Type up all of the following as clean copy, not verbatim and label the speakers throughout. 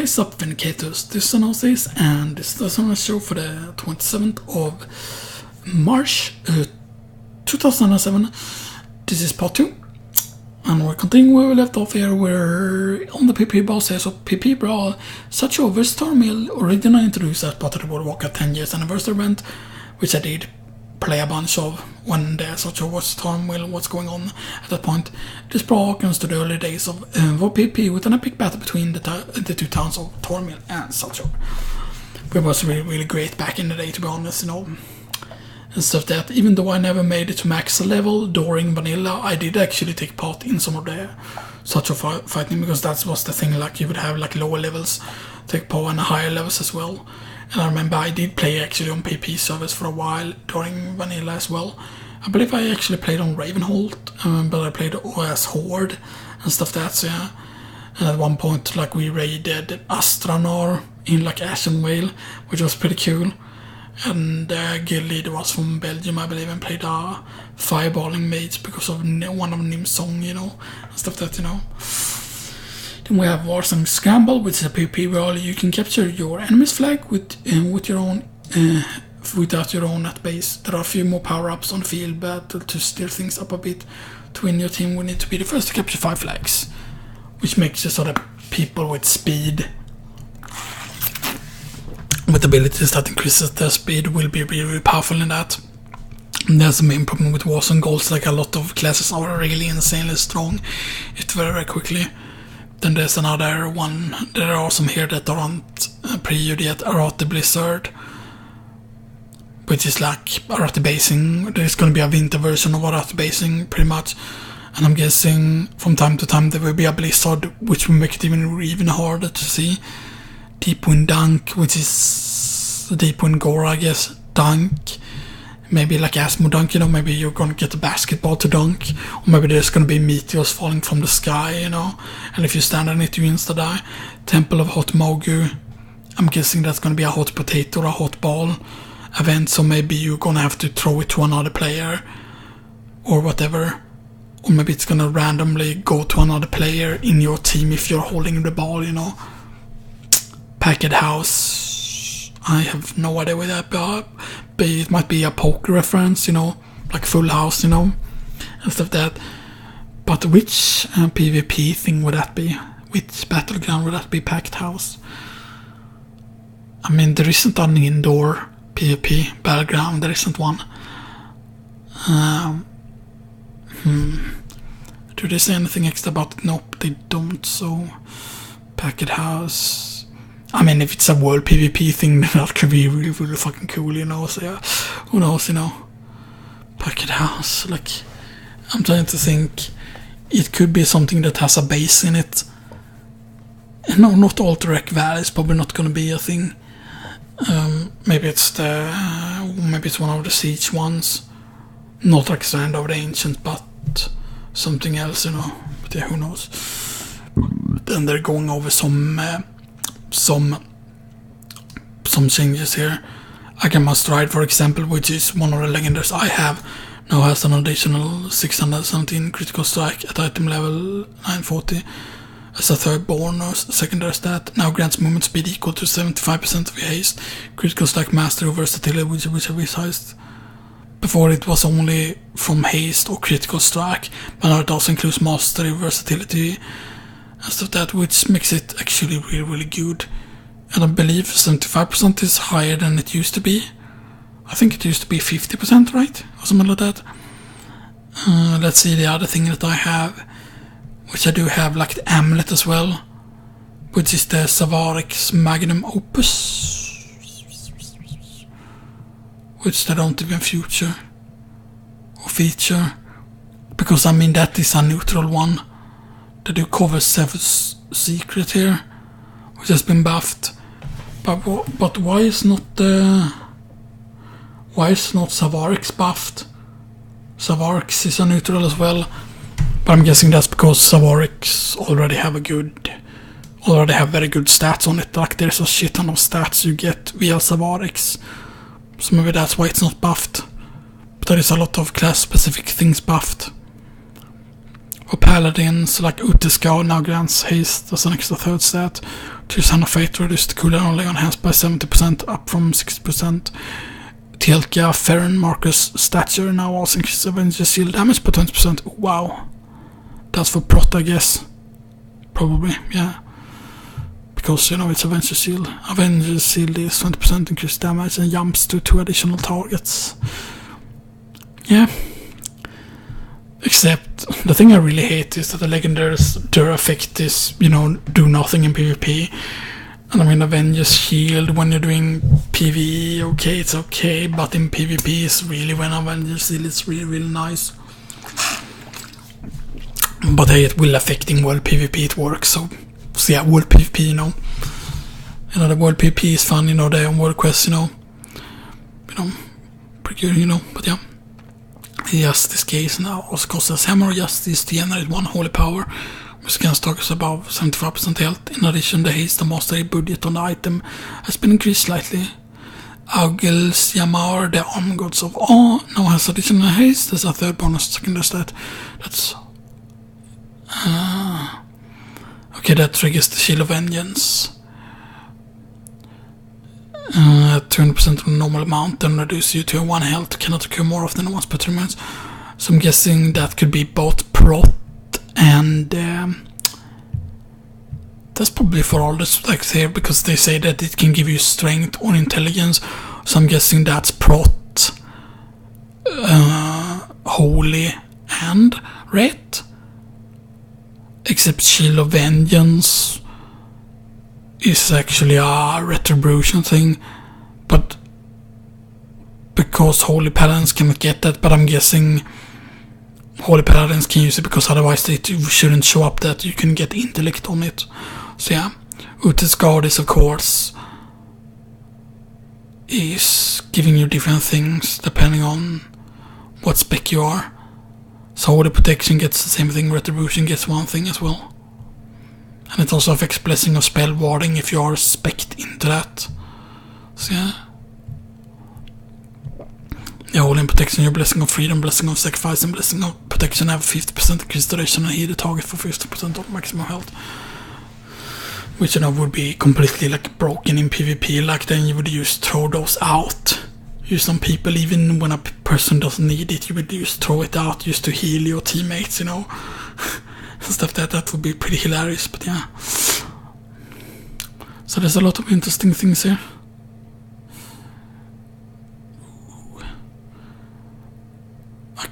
Speaker 1: Face Up Vindicators, this is Xenoxis, and this is the show for the 27th of March 2007. This is part 2, and we're continuing where we left off here. We're on the PP boss here, so PP Brawl, such over Stormill, originally introduced as part of the Warlock 10 years anniversary event, which I did play a bunch of when the such over Stormill was going on at that point. This brawl comes to the early days of PP with an epic battle between the two towns of Tormill and Sucho. It was really great back in the day, to be honest, you know. And stuff that, even though I never made it to max level during vanilla, I did actually take part in some of the Sucho fighting, because that was the thing, like you would have like lower levels take part and higher levels as well. And I remember I did play actually on PP servers for a while during vanilla as well. I believe I actually played on Ravenous, but I played as Horde and stuff that, so yeah. And at one point, like, we raided Astranar in like Ashen Whale, which was pretty cool. And the guild leader was from Belgium, I believe, and played a fireballing mage because of one of Nim's song, you know, and stuff that, you know. Then we have Warsong Scramble, which is a PvP where you can capture your enemy's flag with your own, without your own at base. There are a few more power-ups on the field battle to steer things up a bit. To win your team, we need to be the first to capture 5 flags, which makes you sort of people with speed, with abilities that increases their speed, will be really powerful in that. And that's the main problem with Warsong goals, like a lot of classes are really insanely strong, it's very quickly. Then there's another one, there are some here that aren't previewed yet, Arate Blizzard, which is like Arate Basing. There's going to be a winter version of Arate Basing, pretty much. And I'm guessing from time to time there will be a Blizzard, which will make it even harder to see. Deep Wind Dunk, which is Deep Wind Gore, I guess, Dunk. Maybe like Asmo Dunk, you know, maybe you're gonna get a basketball to dunk, or maybe there's gonna be meteors falling from the sky, you know, and if you stand on it you insta-die. Temple of Hot Mogu, I'm guessing that's gonna be a hot potato or a hot ball event, so maybe you're gonna have to throw it to another player, or whatever, or maybe it's gonna randomly go to another player in your team if you're holding the ball, you know. Packet House, I have no idea what that, but it might be a poker reference, you know, like Full House, you know, and stuff like that. But which PvP thing would that be? Which battleground would that be? Packed House? I mean, there isn't an indoor PvP battleground, there isn't one. Do they say anything extra about it? Nope, they don't, so Packet House. I mean, if it's a world PvP thing, then that could be really fucking cool, you know, so yeah, who knows, you know. Packet House, like, I'm trying to think, it could be something that has a base in it. No, not Alterac Valley is probably not gonna be a thing. Maybe it's one of the siege ones, not like Strand of the Ancient, but something else, you know, but yeah, who knows. Then they're going over some changes here. Agama Stride, for example, which is one of the legendaries I have, now has an additional 617 critical strike at item level 940 as a third bonus. Secondary stat now grants movement speed equal to 75% of your haste, critical strike, mastery, or versatility, whichever is highest. Before it was only from haste or critical strike, but now it also includes mastery, versatility, and stuff that, which makes it actually really good. And I believe 75% is higher than it used to be. I think it used to be 50%, right? Or something like that. Let's see the other thing that I have, which I do have, like the amulet as well, which is the Savarix Magnum Opus, which they don't even feature, because I mean that is a neutral one. They do cover Seven's Secret here, which has been buffed, but why is not Savarix buffed? Savarix is a neutral as well, but I'm guessing that's because Savarix already have very good stats on it. Like, there's a shit ton of stats you get via Savarix, so maybe that's why it's not buffed. But there is a lot of class specific things buffed. For paladins like Utescal now grants haste as an extra third stat. To Son of Fate reduced the cooldown on Lay on Hands by 70%, up from 60%. Tielka, Ferren, Marcus, Stature now also increases Avenger Shield damage by 20%. Wow. That's for Prot, I guess. Probably, yeah. Because, you know, it's Avenger Shield. Avenger Shield is 20% increased damage and jumps to 2 additional targets. Yeah. Except, the thing I really hate is that the legendaries, their effect is, you know, do nothing in PvP. And I mean, Avenger's Shield, when you're doing PvE, okay, it's okay, but in PvP, it's really, when Avenger's Shield is really, really nice. But hey, it will affecting world PvP, it works, so yeah, world PvP, you know. You know, the world PvP is fun, you know, the world quest, you know, pretty good, you know, but yeah. Justice case now also costs Hammer of Justice to generate 1 holy power, which can start above 75% health. In addition, the haste and mastery budget on the item has been increased slightly. Augils Yamar, the arm gods of awe, now has additional haste. There's a third bonus secondary stat. That's okay, that triggers the Shield of Vengeance. 20% of the normal amount, then reduce you to 1 health, cannot occur more often than once per 3 minutes. So I'm guessing that could be both Prot and that's probably for all the specs here, because they say that it can give you strength or intelligence. So I'm guessing that's Prot, Holy, and Ret. Except Shield of Vengeance is actually a retribution thing, but because Holy Paladins cannot get that, but I'm guessing Holy Paladins can use it because otherwise they shouldn't show up that you can get intellect on it. So yeah, Ute's Guard is of course is giving you different things depending on what spec you are. So Holy Protection gets the same thing, Retribution gets one thing as well. And it also affects Blessing of Spell Warding if you are spec'd into that. So yeah. Yeah, Holy Protection, your Blessing of Freedom, Blessing of Sacrifice, and Blessing of Protection have 50% increased duration and heal the target for 50% of maximum health. Which, you know, would be completely like broken in PvP, like then you would just throw those out. Use some people, even when a person doesn't need it, you would just throw it out just to heal your teammates, you know. Stuff that would be pretty hilarious, but yeah. So there's a lot of interesting things here.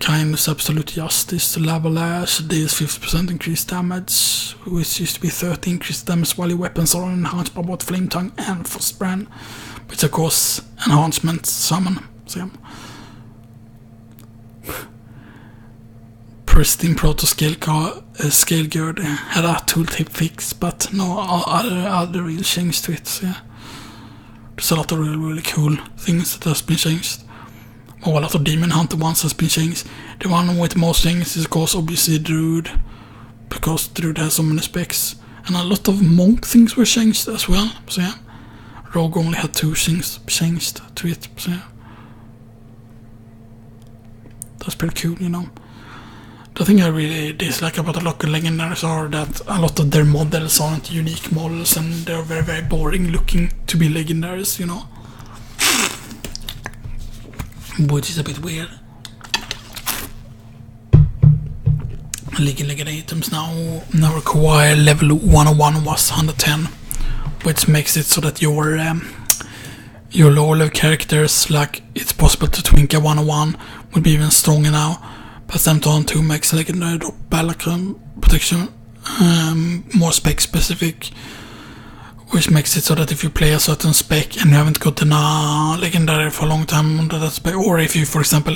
Speaker 1: Kindness, Absolute Justice, Lavalash, deals 50% increased damage, which used to be 30 increased damage while your weapons are enhanced by both Flame Tongue and Frostbrand, which of course enhancement summon. So yeah. Pristine Proto Scale Gird had a tooltip fix, but no other real change to it. So yeah, there's a lot of really cool things that has been changed. Oh, a lot of Demon Hunter ones has been changed. The one with the most changes is of course obviously Druid, because Druid has so many specs, and a lot of Monk things were changed as well. So yeah, Rogue only had 2 things changed to it. So yeah, that's pretty cool, you know. The thing I really dislike about the local legendaries are that a lot of their models aren't unique models, and they're very, very boring looking to be legendaries, you know. Which is a bit weird. Legendary items now require level 101 was 110, which makes it so that your lower level characters, like it's possible to twink a 101, will be even stronger now. But Stampton 2 makes legendary drop Battlecry protection more spec specific, which makes it so that if you play a certain spec and you haven't gotten a legendary for a long time under that spec, or if you, for example,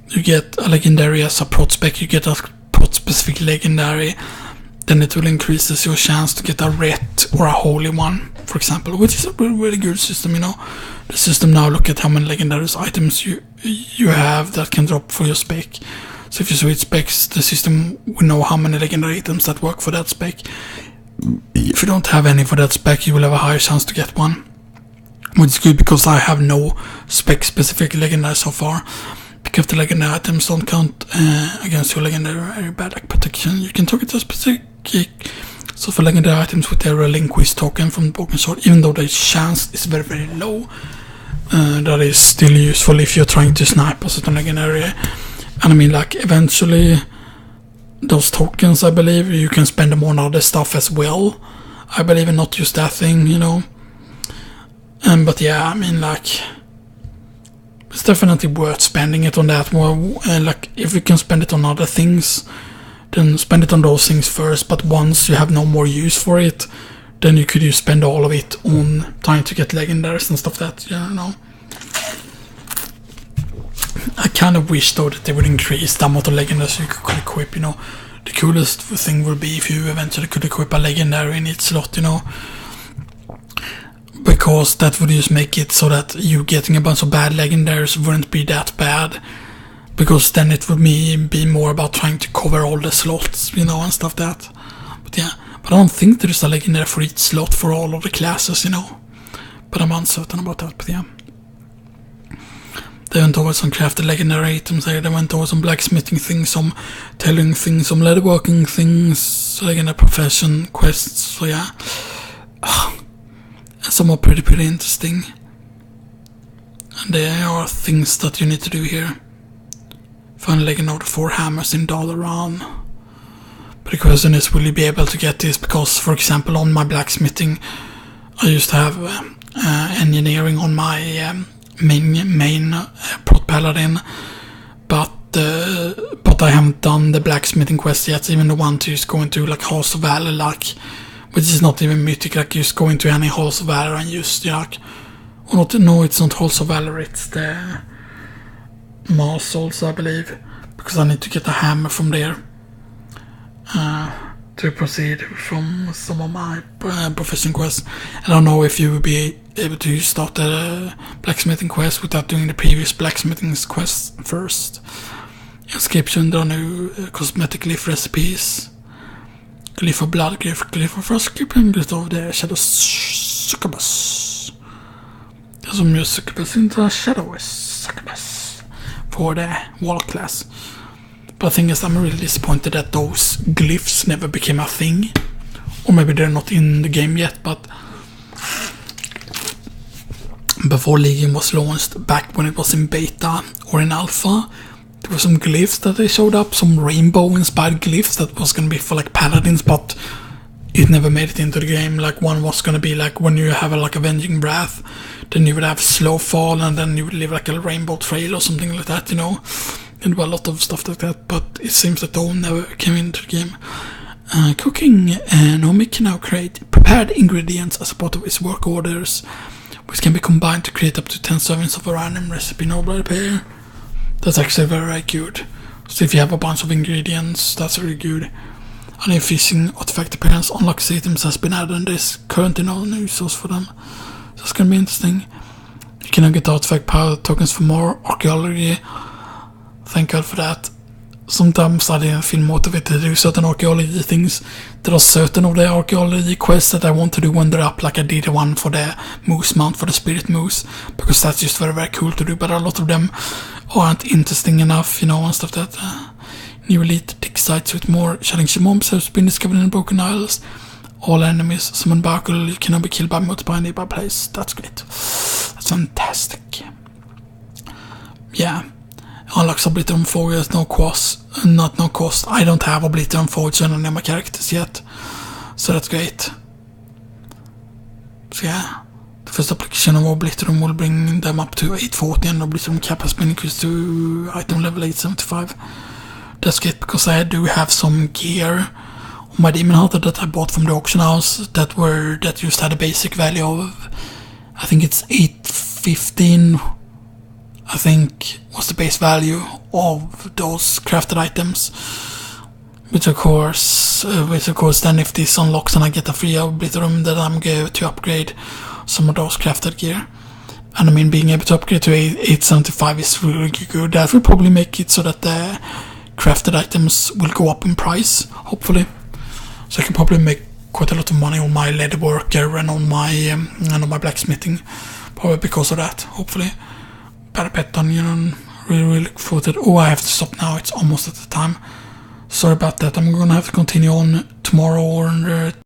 Speaker 1: you get a legendary as a prot spec, you get a prot specific legendary, then it will increases your chance to get a ret or a holy one, for example, which is a really, really good system, you know. The system now look at how many legendary items you have that can drop for your spec. So if you switch specs, the system will know how many legendary items that work for that spec. If you don't have any for that spec, you will have a higher chance to get one, which is good because I have no spec specific legendary so far, crafted legendary items don't count against your legendary Battlecry protection. You can target a specific sort of legendary items with a relinquished token from the broken sword, even though the chance is very, very low. That is still useful if you're trying to snipe a certain legendary. And I mean, like, eventually those tokens, I believe, you can spend them on other stuff as well, I believe, and not just that thing, you know. But yeah, I mean, like, it's definitely worth spending it on that more. Like, if you can spend it on other things, then spend it on those things first. But once you have no more use for it, then you could just spend all of it on trying to get legendaries and stuff that, you know. I kind of wish though that they would increase the amount of legendaries you could equip, you know. The coolest thing would be if you eventually could equip a legendary in each slot, you know. Because that would just make it so that you getting a bunch of bad legendaries wouldn't be that bad. Because then it would be more about trying to cover all the slots, you know, and stuff that. But yeah, but I don't think there's a legendary for each slot for all of the classes, you know. But I'm uncertain about that, but yeah. They went over some crafted legendary items there. They went over some blacksmithing things, some tailoring things, some leatherworking things, legendary profession quests, so yeah. Some are pretty interesting. And there are things that you need to do here. Find a legend of the 4 hammers in Dalaran. But the question is, will you be able to get this? Because, for example, on my blacksmithing, I used to have engineering on my main prot paladin, but I haven't done the blacksmithing quest yet, even the one to just go into like Halls of Valor, like, which is not even mythic, like just go into any Halls of Valor and just like, or not, no, it's not Halls of Valor, it's the Mars Souls, I believe, because I need to get a hammer from there to proceed from some of my profession quests. I don't know if you will be able to start the blacksmithing quest without doing the previous blacksmithing quest first. Inscription, there are new cosmetic glyph recipes. Glyph of blood, glyph of frost, glyph of the shadow succubus. There's some new succubus in the shadow succubus for the Warlock class. But the thing is, I'm really disappointed that those glyphs never became a thing. Or maybe they're not in the game yet, but before Legion was launched, back when it was in beta or in alpha, there were some glyphs that they showed up, some rainbow-inspired glyphs that was gonna be for like paladins, but it never made it into the game. Like one was gonna be like when you have like Avenging Wrath, then you would have Slow Fall, and then you would leave like a rainbow trail or something like that, you know. And there were a lot of stuff like that, but it seems that those never came into the game. Cooking, Naomi can now create prepared ingredients as a part of his work orders, which can be combined to create up to 10 servings of a random recipe nobody pair. That's actually very, very good. So if you have a bunch of ingredients, that's really good. And if fishing artifact appearance unlocks items has been added, and there's currently no new source for them. So it's gonna be interesting. You can now get artifact power tokens for more archaeology. Thank God for that. Sometimes I didn't feel motivated to do certain archaeology things. There are certain of the archaeology quests that I want to do when they're up, like I did one for the moose mount for the spirit moose, because that's just very, very cool to do, but a lot of them aren't interesting enough, you know, and stuff that new elite dig sites with more challenging mobs have been discovered in the Broken Isles. All enemies summoned by archaeology cannot be killed by multiple nearby players. That's great. That's fantastic. Yeah. Unlocks Obliterum Forge at no cost. I don't have Obliterum Forge on any of my characters yet, so that's great. So yeah, the first application of Obliterum will bring them up to 840, and Obliterum cap has been increased to item level 875. That's great, because I do have some gear on my Demon Hunter that I bought from the auction house that just had a basic value of, I think it's 815. I think was the base value of those crafted items, which of course then if this unlocks and I get a free Obliterum, then I'm going to upgrade some of those crafted gear. And I mean, being able to upgrade to 875 is really good. That will probably make it so that the crafted items will go up in price, hopefully. So I can probably make quite a lot of money on my leatherworker and on my blacksmithing, probably because of that, hopefully. Better bet on, you know, really look forward to it. Oh, I have to stop now. It's almost at the time. Sorry about that. I'm gonna have to continue on tomorrow or